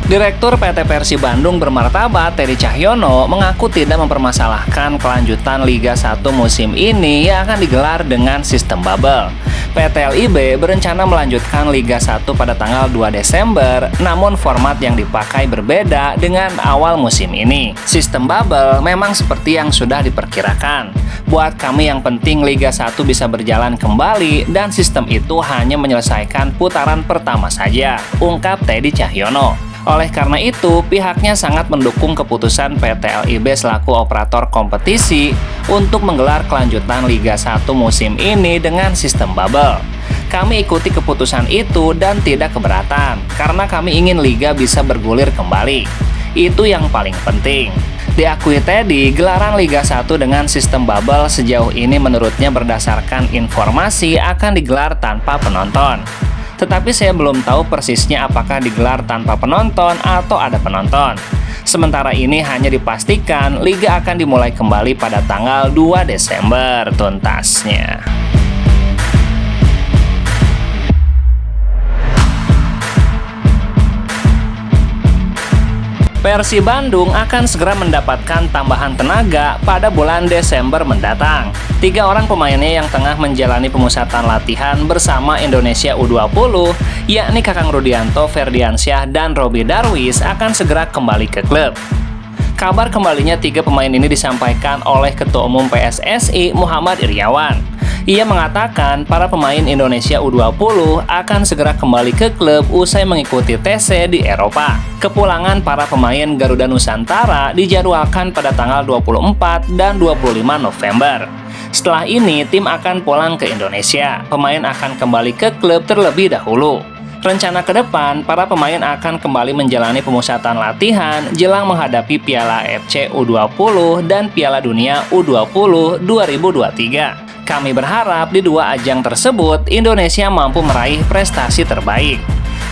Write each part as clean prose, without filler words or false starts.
Direktur PT Persib Bandung bermartabat Teddy Cahyono mengaku tidak mempermasalahkan kelanjutan Liga 1 musim ini yang akan digelar dengan sistem bubble. PT LIB berencana melanjutkan Liga 1 pada tanggal 2 Desember, namun format yang dipakai berbeda dengan awal musim ini. Sistem bubble memang seperti yang sudah diperkirakan. Buat kami yang penting Liga 1 bisa berjalan kembali dan sistem itu hanya menyelesaikan putaran pertama saja, ungkap Teddy Cahyono. Oleh karena itu, pihaknya sangat mendukung keputusan PT LIB selaku operator kompetisi untuk menggelar kelanjutan Liga 1 musim ini dengan sistem bubble. Kami ikuti keputusan itu dan tidak keberatan, karena kami ingin Liga bisa bergulir kembali. Itu yang paling penting. Diakui Teddy, gelaran Liga 1 dengan sistem bubble sejauh ini menurutnya berdasarkan informasi akan digelar tanpa penonton. Tetapi saya belum tahu persisnya apakah digelar tanpa penonton atau ada penonton. Sementara ini hanya dipastikan Liga akan dimulai kembali pada tanggal 2 Desember tuntasnya. Persib Bandung akan segera mendapatkan tambahan tenaga pada bulan Desember mendatang. 3 orang pemainnya yang tengah menjalani pemusatan latihan bersama Indonesia U20, yakni Kakang Rudianto, Ferdiansyah, dan Robby Darwis akan segera kembali ke klub. Kabar kembalinya 3 pemain ini disampaikan oleh Ketua Umum PSSI Muhammad Iryawan. Ia mengatakan para pemain Indonesia U20 akan segera kembali ke klub usai mengikuti TC di Eropa. Kepulangan para pemain Garuda Nusantara dijadwalkan pada tanggal 24 dan 25 November. Setelah ini, tim akan pulang ke Indonesia. Pemain akan kembali ke klub terlebih dahulu. Rencana ke depan, para pemain akan kembali menjalani pemusatan latihan jelang menghadapi Piala AFC U20 dan Piala Dunia U20 2023. Kami berharap di 2 ajang tersebut Indonesia mampu meraih prestasi terbaik.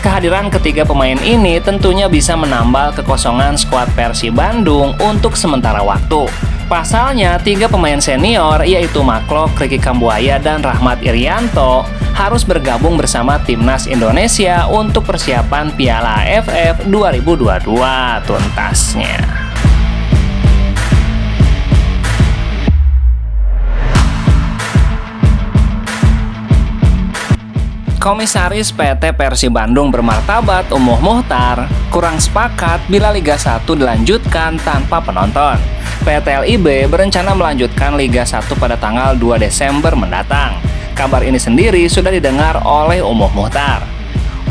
Kehadiran ketiga pemain ini tentunya bisa menambal kekosongan skuad Persib Bandung untuk sementara waktu. Pasalnya, 3 pemain senior yaitu Maklok, Ricky Kambuaya, dan Rahmat Irianto harus bergabung bersama Timnas Indonesia untuk persiapan Piala AFF 2022 tuntasnya. Komisaris PT Persib Bandung bermartabat Umuh Muhtar kurang sepakat bila Liga 1 dilanjutkan tanpa penonton. PT LIB berencana melanjutkan Liga 1 pada tanggal 2 Desember mendatang. Kabar ini sendiri sudah didengar oleh Umuh Muhtar.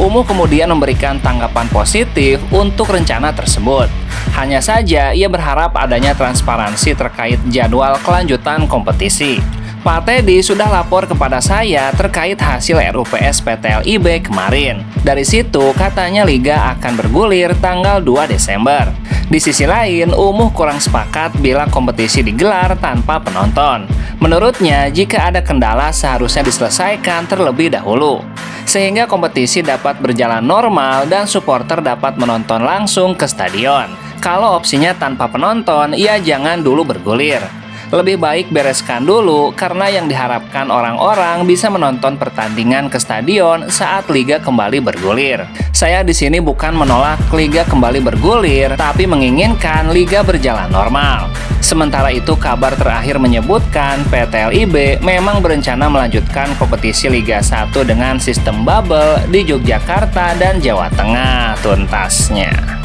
Umuh kemudian memberikan tanggapan positif untuk rencana tersebut. Hanya saja ia berharap adanya transparansi terkait jadwal kelanjutan kompetisi. Pak Teddy sudah lapor kepada saya terkait hasil RUPS PT LIB kemarin. Dari situ katanya Liga akan bergulir tanggal 2 Desember. Di sisi lain, Umuh kurang sepakat bila kompetisi digelar tanpa penonton. Menurutnya, jika ada kendala seharusnya diselesaikan terlebih dahulu, sehingga kompetisi dapat berjalan normal dan supporter dapat menonton langsung ke stadion. Kalau opsinya tanpa penonton, ya jangan dulu bergulir. Lebih baik bereskan dulu karena yang diharapkan orang-orang bisa menonton pertandingan ke stadion saat Liga kembali bergulir. Saya di sini bukan menolak Liga kembali bergulir, tapi menginginkan Liga berjalan normal. Sementara itu, kabar terakhir menyebutkan PT LIB memang berencana melanjutkan kompetisi Liga 1 dengan sistem bubble di Yogyakarta dan Jawa Tengah tuntasnya.